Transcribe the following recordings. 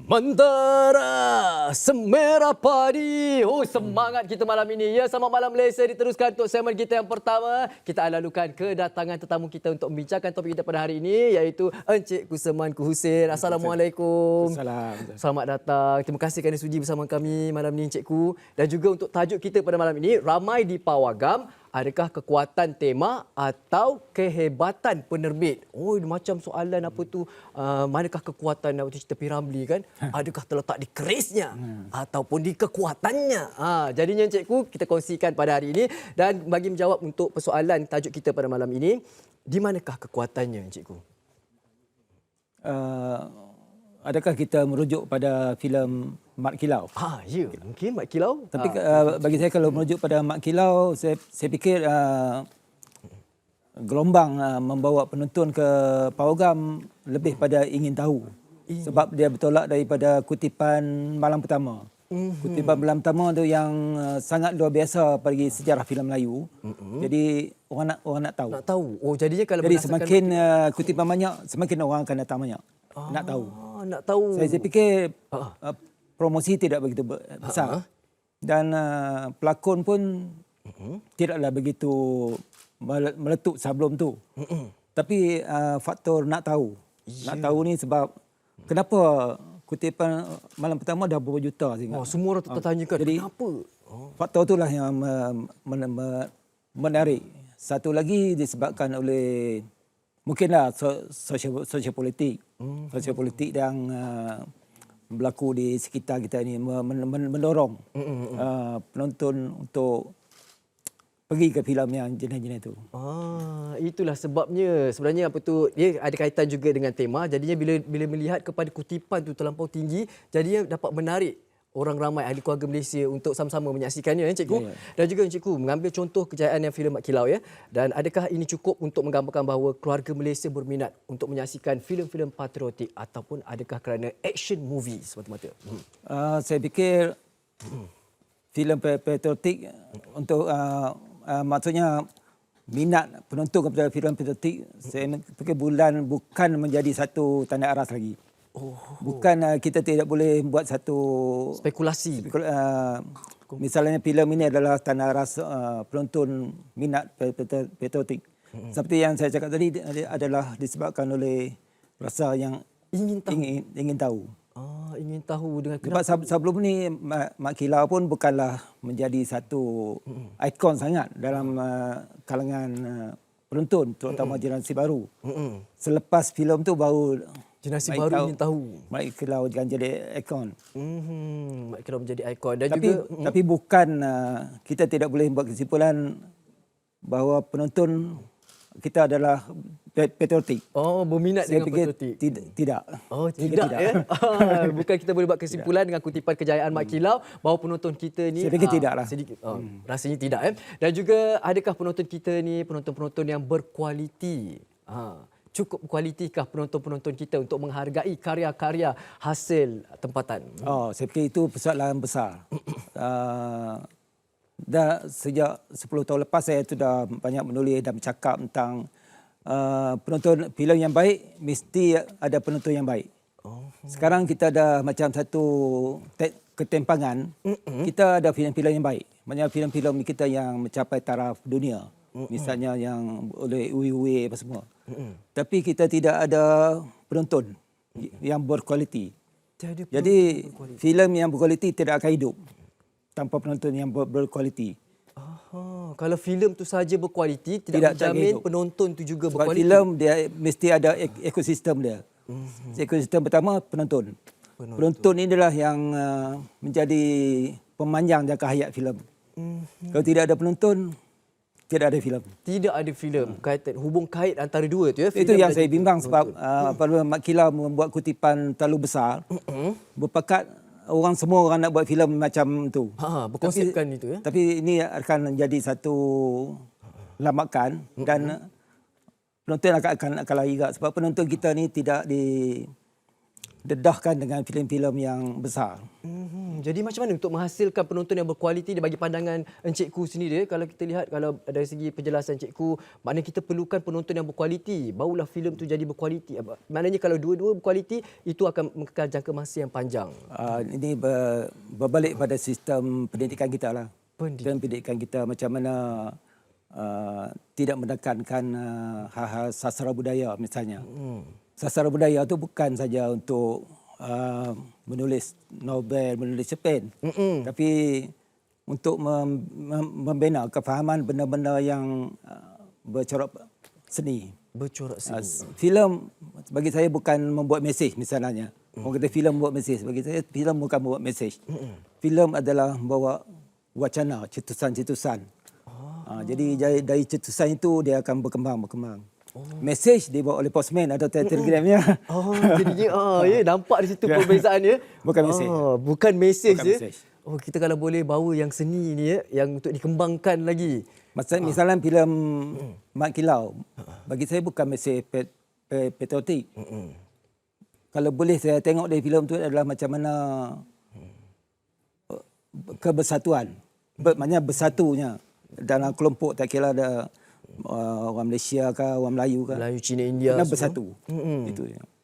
Mentera Semerah Padi. Oh, semangat kita malam ini. Ya, selamat malam Malaysia. Diteruskan untuk segmen kita yang pertama. Kita lalukan kedatangan tetamu kita untuk membincangkan topik kita pada hari ini, iaitu Encik Kusemanku Husin. Assalamualaikum. Assalamualaikum. Selamat datang. Terima kasih kerana sudi bersama kami malam ini, Encikku. Dan juga untuk tajuk kita pada malam ini, ramai di pawagam. Adakah kekuatan tema atau kehebatan penerbit? Oh, macam soalan apa tu, manakah kekuatan waktu cerita P. Ramlee kan? Adakah terletak di kerisnya ataupun di kekuatannya? Jadinya Encikku, kita kongsikan pada hari ini. Dan bagi menjawab untuk persoalan tajuk kita pada malam ini, di manakah kekuatannya, Encikku? Adakah kita merujuk pada filem Mat Kilau? Ya, mungkin Mat Kilau. Tapi bagi saya, kalau merujuk pada Mat Kilau, saya fikir gelombang membawa penonton ke pawagam lebih pada ingin tahu. Sebab dia bertolak daripada kutipan malam pertama. Kutipan malam pertama tu yang sangat luar biasa bagi sejarah filem Melayu. Jadi orang nak tahu. Nak tahu. Oh, jadinya kalau jadi semakin kutipan banyak, semakin orang akan datang banyak. Nak tahu. Nak tahu. Saya fikir promosi tidak begitu besar. Dan pelakon pun tidaklah begitu meletup sebelum tu. Tapi faktor nak tahu. Nak tahu ni sebab kenapa kutipan malam pertama dah berapa juta sehingga. Semua orang tertanyakan jadi, kenapa? Faktor itulah yang menarik. Satu lagi disebabkan oleh mungkinlah sosial politik. Sosial politik yang berlaku di sekitar kita ini mendorong penonton untuk pergi ke filem yang jenis-jenis itu. Itulah sebabnya. Sebenarnya apa tu, dia ada kaitan juga dengan tema. Jadinya bila melihat kepada kutipan tu terlampau tinggi, jadinya dapat menarik orang ramai ahli keluarga Malaysia untuk sama-sama menyaksikannya, Encikku. Dan juga Encikku mengambil contoh kejayaan yang filem Mat Kilau, ya. Dan adakah ini cukup untuk menggambarkan bahawa keluarga Malaysia berminat untuk menyaksikan filem-filem patriotik ataupun adakah kerana action movie semata-mata? Saya fikir filem patriotik untuk maksudnya minat penonton kepada filem patriotik, saya fikir bukan menjadi satu tanda aras lagi. Bukan kita tidak boleh buat satu spekulasi. Misalnya filem ini adalah tanda aras penonton minat patriotik. Seperti yang saya cakap tadi, adalah disebabkan oleh rasa yang ingin tahu. Ingin tahu dengan kenapa. Sebab sebelum ni Mat Kilau pun bukanlah menjadi satu ikon sangat dalam kalangan penonton, terutama generasi baru. Selepas filem tu baru generasi baru ingin tahu. Mat Kilau akan jadi ikon. Mat Kilau menjadi ikon. Dan tapi bukan kita tidak boleh buat kesimpulan bahawa penonton kita adalah patriotik. Berminat dengan patriotik. Tidak. Tidak. Ya? Bukan kita boleh buat kesimpulan dengan kutipan kejayaan Mat Kilau bahawa penonton kita ni. Saya fikir tidaklah. Rasanya tidak. Dan juga adakah penonton kita ni penonton-penonton yang berkualiti? Cukup kualitikah penonton-penonton kita untuk menghargai karya-karya hasil tempatan? Saya fikir itu persoalan besar. Dah sejak 10 tahun lepas saya sudah banyak menulis dan bercakap tentang penonton filem yang baik mesti ada penonton yang baik. Sekarang kita ada macam satu ketimpangan. Kita ada filem-filem yang baik. Banyak filem-filem kita yang mencapai taraf dunia. Misalnya yang oleh UIW apa semua. Tapi kita tidak ada penonton yang berkualiti. Jadi filem yang berkualiti tidak akan hidup tanpa penonton yang berkualiti. Kalau filem tu saja berkualiti, tidak menjamin penonton tu juga berkualiti. Sebab filem dia mesti ada ekosistem dia. Ekosistem pertama penonton. Penonton inilah yang menjadi pemanjang jangka hayat filem. Kalau tidak ada penonton, tidak ada filem. Tidak ada filem. Hubung kait antara dua tu, ya. Itu yang saya bimbang sebab apabila Mat Kilau membuat kutipan terlalu besar, berpakat semua orang nak buat filem macam tu. Berkonsepkan itu, ya. Tapi ini akan menjadi satu lambakan dan penonton akan lari juga sebab penonton kita ni dedahkan dengan filem-filem yang besar. Jadi macam mana untuk menghasilkan penonton yang berkualiti bagi pandangan Encik Ku sendiri? Kalau kita lihat, kalau dari segi penjelasan Encik Ku, maknanya kita perlukan penonton yang berkualiti, barulah filem tu jadi berkualiti. Maknanya kalau dua-dua berkualiti, itu akan mengekal jangka masa yang panjang. Ini berbalik pada sistem pendidikan kita lah. Pendidikan kita macam mana tidak menekankan hal-hal sastra budaya misalnya. Sastra budaya itu bukan saja untuk menulis novel, menulis cerpen, tapi untuk membina kefahaman benda-benda yang bercorak seni. Bercorak seni. Filem bagi saya bukan membuat mesej misalnya. Orang kata filem membuat mesej. Bagi saya filem bukan membuat mesej. Filem adalah membawa wacana, cetusan-cetusan. Jadi dari cetusan itu dia akan berkembang. Mesej dibawa oleh postman atau telegramnya. Jadinya nampak di situ perbezaannya. Bukan mesej. Bukan mesej Bukan ya. mesej. Kita kalau boleh bawa yang seni ni ya, yang untuk dikembangkan lagi. Misalnya filem Mat Kilau, bagi saya bukan mesej patriotik. Kalau boleh saya tengok dari filem tu adalah macam mana kebersatuan. Maknanya bersatunya dalam kelompok, tak kira ada orang Malaysia ke, orang Melayu ke. Melayu, Cina, India. Kena bersatu.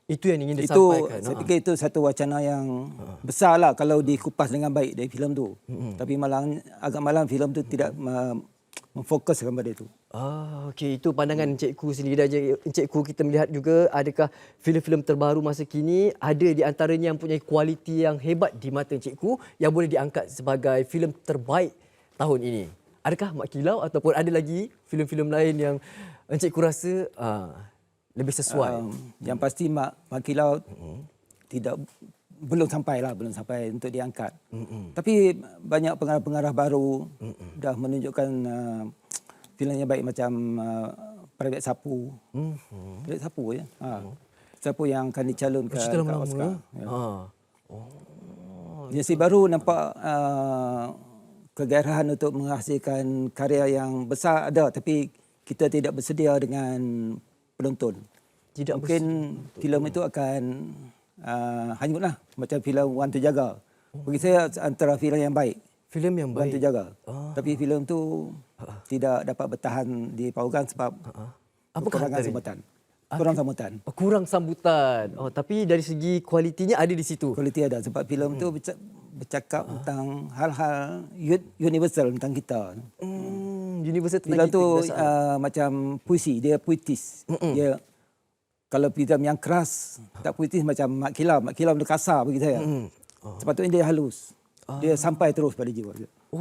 Itu yang ingin disampaikan. Saya fikir itu satu wacana yang besarlah kalau dikupas dengan baik dari filem tu. Tapi agak malam filem tu tidak memfokuskan pada itu. Okey, itu pandangan Encik Ku sendiri. Dan Encik Ku, kita melihat juga adakah filem-filem terbaru masa kini ada di antaranya yang mempunyai kualiti yang hebat di mata Encik Ku yang boleh diangkat sebagai filem terbaik tahun ini. Adakah Mat Kilau ataupun ada lagi filem-filem lain yang Encik Ku rasa lebih sesuai? Yang pasti Mat Kilau belum sampai untuk diangkat. Tapi banyak pengarah-pengarah baru dah menunjukkan filem yang baik macam Private Sapu. Private Sapu ya. Sapu yang akan dicalonkan ke Oscar. Generasi baru nampak kegairahan untuk menghasilkan karya yang besar ada, tapi kita tidak bersedia dengan penonton. Mungkin filem itu akan hanyutlah macam filem Wan Terjaga. Bagi saya antara filem yang baik. Filem yang baik. Wan Terjaga. Tapi filem tu tidak dapat bertahan di Pawagam sebab kekurangan sambutan. Kurang sambutan. Tapi dari segi kualitinya ada di situ. Kualiti ada sebab filem tu bercakap tentang hal-hal universal tentang kita. Universal tentang filem tu macam puisi, dia puitis. Dia kalau filem yang keras, tak puitis macam Mat Kilau. Mat Kilau dia kasar bagi saya. Sepatutnya dia halus. Dia sampai terus pada jiwa.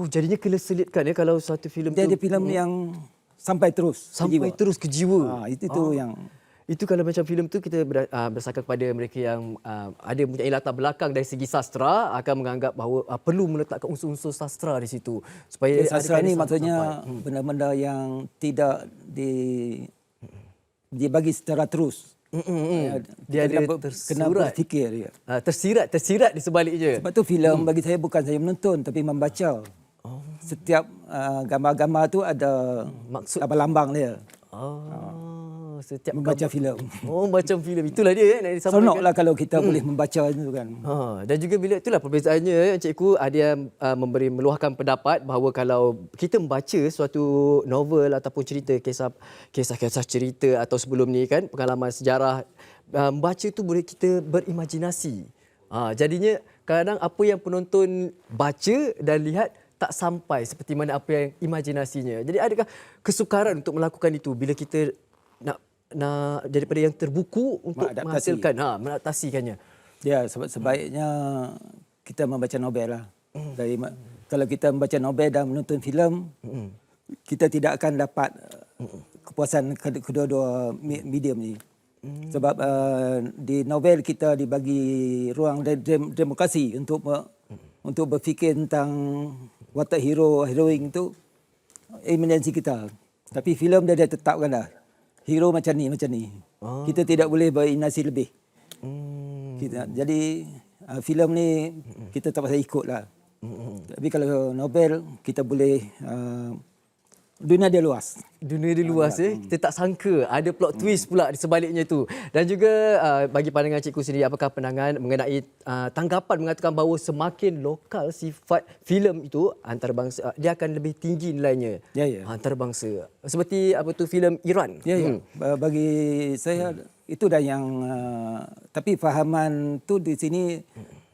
Jadinya kena selitkan ya kalau satu filem tu. Dia ada filem yang sampai terus ke jiwa. Itu yang itu kalau macam filem tu kita berdasarkan kepada mereka yang ada mempunyai latar belakang dari segi sastra akan menganggap bahawa perlu meletakkan unsur-unsur sastra di situ supaya sastra ni maksudnya benda-benda yang tidak dibagi secara terus. Dia ada kena berfikir dia. Tersirat di sebaliknya. Sebab tu filem bagi saya bukan saja menonton tapi membaca. Setiap gambar-gambar tu ada maksud lambang dia. Setiap membaca filem. Macam filem. Itulah dia nak disampaikan. Seronoklah kalau kita boleh membaca itu kan. Dan juga bila itulah perbezaannya Encik Ku ada yang meluahkan pendapat bahawa kalau kita membaca suatu novel ataupun cerita kisah cerita atau sebelum ni kan pengalaman sejarah, membaca tu boleh kita berimajinasi. Jadinya kadang apa yang penonton baca dan lihat tak sampai seperti mana apa yang imajinasinya. Jadi adakah kesukaran untuk melakukan itu bila kita nak daripada yang terbuku untuk menghasilkan mengadaptasikannya. Ya, sebaiknya kita membaca novel lah. Kalau kita membaca novel dan menonton filem, kita tidak akan dapat kepuasan kedua-dua medium ni. Sebab di novel kita dibagi ruang demokrasi untuk berfikir tentang watak hero, heroin itu imaginasi kita. Tapi filem dia tetapkan dah. Hero macam ni. Kita tidak boleh berimajinasi lebih. Jadi filem ni kita tak pasal ikut lah. Tapi kalau novel kita boleh dunia dia luas. Dunia dia luas kita tak sangka ada plot twist pula di sebaliknya tu. Dan juga bagi pandangan cikgu sendiri, apakah pandangan mengenai tanggapan mengatakan bahawa semakin lokal sifat filem itu antarabangsa, dia akan lebih tinggi nilainya antarabangsa. Seperti apa tu filem Iran. Bagi saya itu dah yang tapi fahaman tu di sini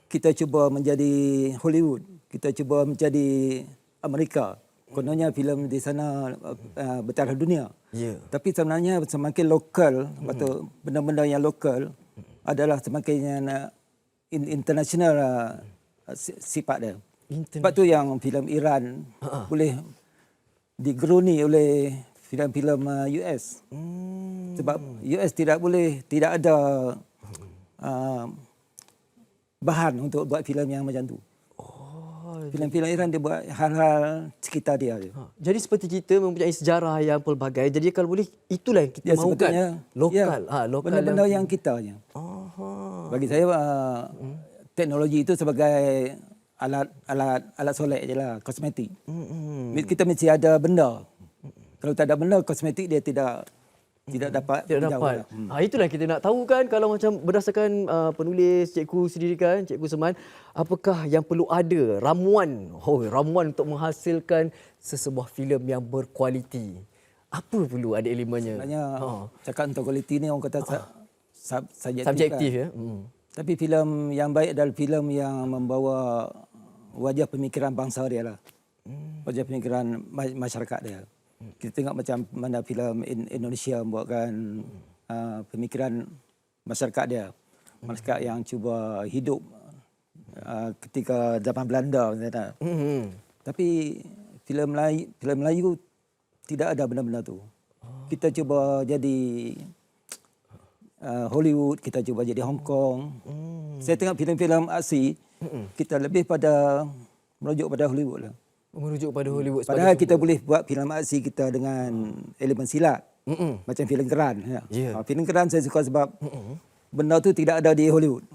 kita cuba menjadi Hollywood, kita cuba menjadi Amerika. Kononnya filem di sana bertaraf dunia. Tapi sebenarnya semakin lokal atau benda-benda yang lokal adalah semakin international sifat dia. Sebab tu yang filem Iran boleh digeruni oleh filem-filem US. Sebab US tidak ada bahan untuk buat filem yang macam tu. Filem-filem Iran dia buat hal-hal sekitar dia. Jadi seperti kita mempunyai sejarah yang pelbagai. Jadi kalau boleh itulah yang kita mahukan. Lokal. Lokal benda-benda yang kitanya. Bagi saya teknologi itu sebagai alat solek je lah, kosmetik. Kita mesti ada benda. Kalau tak ada benda, kosmetik dia tidak dapat. Itulah kita nak tahu kan, kalau macam berdasarkan penulis cikgu sendiri kan, Cikgu Seman, apakah yang perlu ada ramuan untuk menghasilkan sesebuah filem yang berkualiti. Apa perlu ada elemennya? Sebenarnya cakap tentang kualiti ni orang kata subjektif kan. Tapi filem yang baik adalah filem yang membawa wajah pemikiran bangsa dia lah. Wajah pemikiran masyarakat dia. Kita tengok macam mana filem Indonesia membuatkan pemikiran masyarakat dia. Masyarakat yang cuba hidup ketika zaman Belanda. Tapi filem Melayu tidak ada benda-benda tu. Kita cuba jadi Hollywood, kita cuba jadi Hong Kong. Saya tengok filem-filem aksi, kita lebih pada merujuk pada Hollywood lah. Merujuk pada Hollywood. Padahal kita boleh buat filem aksi kita dengan elemen silat. Macam filem Keran. Filem Keran saya suka sebab benda tu tidak ada di Hollywood.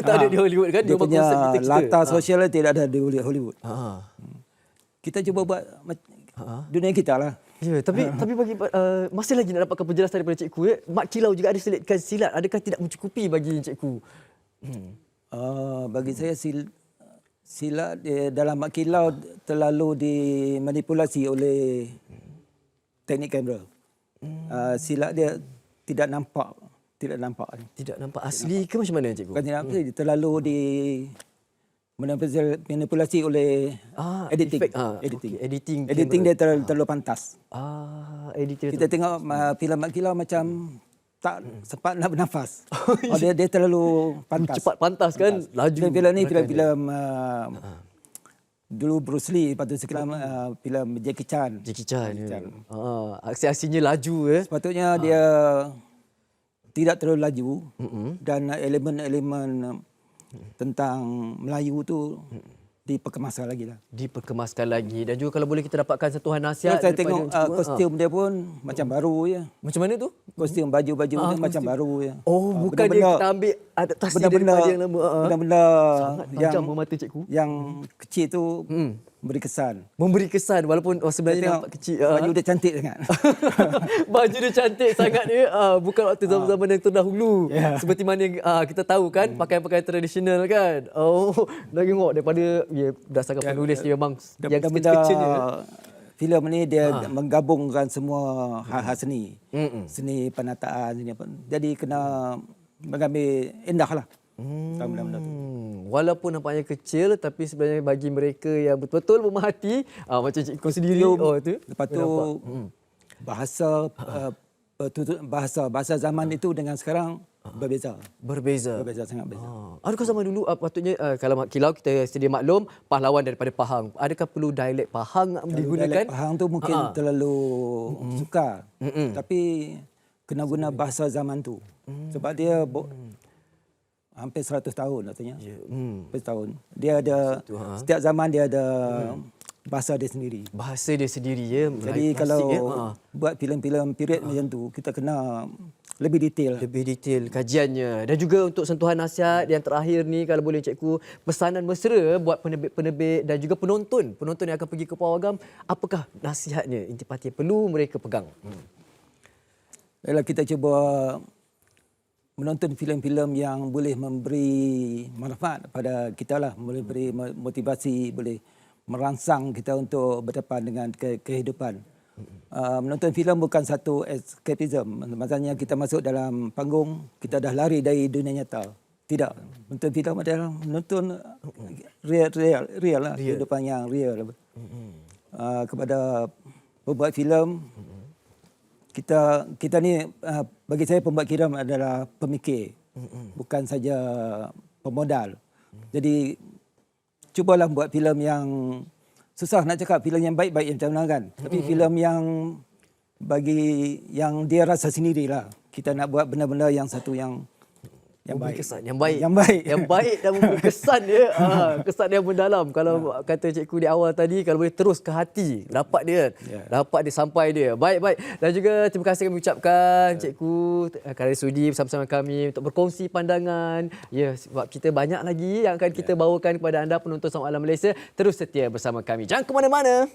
Tak ada di Hollywood kan? Dia punya latar sosial tidak ada di Hollywood. Kita cuba buat dunia kita lah. Tapi bagi masih lagi nak dapatkan penjelasan daripada cikgu. Mat Kilau juga ada selitkan silat. Adakah tidak mencukupi bagi cikgu? Bagi saya silat dalam Mat Kilau terlalu dimanipulasi oleh teknik kamera. Silat dia tidak nampak. Tidak nampak asli ke macam mana cikgu? Bukan tidak nampak, dia terlalu manipulasi oleh editing. Editing dia terlalu pantas. Kita tengok filem Mat Kilau macam tak sempat nak bernafas. Dia terlalu pantas. Cepat pantas kan? Laju. Filem ni filem dulu Bruce Lee, lepas tu sekarang filem Jackie Chan. Aksi-aksinya laju. Sepatutnya dia tidak terlalu laju dan elemen-elemen tentang Melayu tu diperkemaskan lagi lah. Dan juga kalau boleh kita dapatkan sentuhan nasihat. Saya tengok kostum dia pun macam baru je. Macam mana tu? Kostum baju-baju dia macam baru je. Bukan dia kita ambil adaptasi daripada yang lama. Benda-benda yang memata cikgu. Yang kecil tu memberi kesan walaupun sebenarnya nampak kecil. Baju dia cantik sangat. Baju dia cantik sangat dia. Bukan waktu zaman-zaman yang terdahulu. Seperti mana yang kita tahu kan, pakaian-pakaian tradisional kan. Dah tengok daripada berdasarkan penulis dia memang yang kecil-kecilnya. Filem ni dia menggabungkan semua hal-hal seni. Seni penataan, seni apa. Jadi kena mengambil indah lah. Benda-benda tu. Walaupun nampaknya kecil, tapi sebenarnya bagi mereka yang betul-betul memerhati, macam cikgu sendiri. Lepas tu bahasa zaman itu dengan sekarang berbeza. Berbeza sangat beza. Adakah zaman dulu patutnya kalau Mat Kilau kita sedia maklum pahlawan daripada Pahang. Adakah perlu dialek Pahang digunakan? Dialek Pahang tu mungkin terlalu sukar. Tapi kena guna bahasa zaman tu. Sebab dia hampir 100 tahun katanya. 100 tahun. Dia ada setiap zaman dia ada bahasa dia sendiri. Bahasa dia sendiri ya. Jadi kalau buat filem-filem period macam tu, kita kena lebih detail. Lebih detail kajiannya. Dan juga untuk sentuhan nasihat yang terakhir ni, kalau boleh cikgu, pesanan mesra buat penerbit-penerbit dan juga penonton yang akan pergi ke Pawagam, apakah nasihatnya intipati yang perlu mereka pegang? Baiklah, kita cuba menonton filem-filem yang boleh memberi manfaat pada kita lah, boleh beri motivasi, boleh merangsang kita untuk berdepan dengan kehidupan. Menonton filem bukan satu escapism. Maksudnya kita masuk dalam panggung, kita dah lari dari dunia nyata. Tidak. Menonton filem adalah menonton real lah, kehidupan yang real. Kepada pembuat filem, kita ni, bagi saya pembuat filem adalah pemikir, bukan saja pemodal. Jadi cubalah buat filem yang, susah nak cakap filem yang baik-baik macam mana kan. Tapi filem yang dia rasa sendirilah. Kita nak buat benda-benda yang satu yang baik. Kesan yang baik. Yang baik Dan memberi kesan dia. Kesan yang mendalam. Kalau kata cikgu di awal tadi, kalau boleh terus ke hati, dapat dia. Dapat dia sampai dia. Baik. Dan juga terima kasih kami ucapkan cikgu kerana sudi bersama-sama kami untuk berkongsi pandangan. Ya, sebab kita banyak lagi yang akan kita bawakan kepada anda penonton Sama Alam Malaysia. Terus setia bersama kami. Jangan ke mana-mana.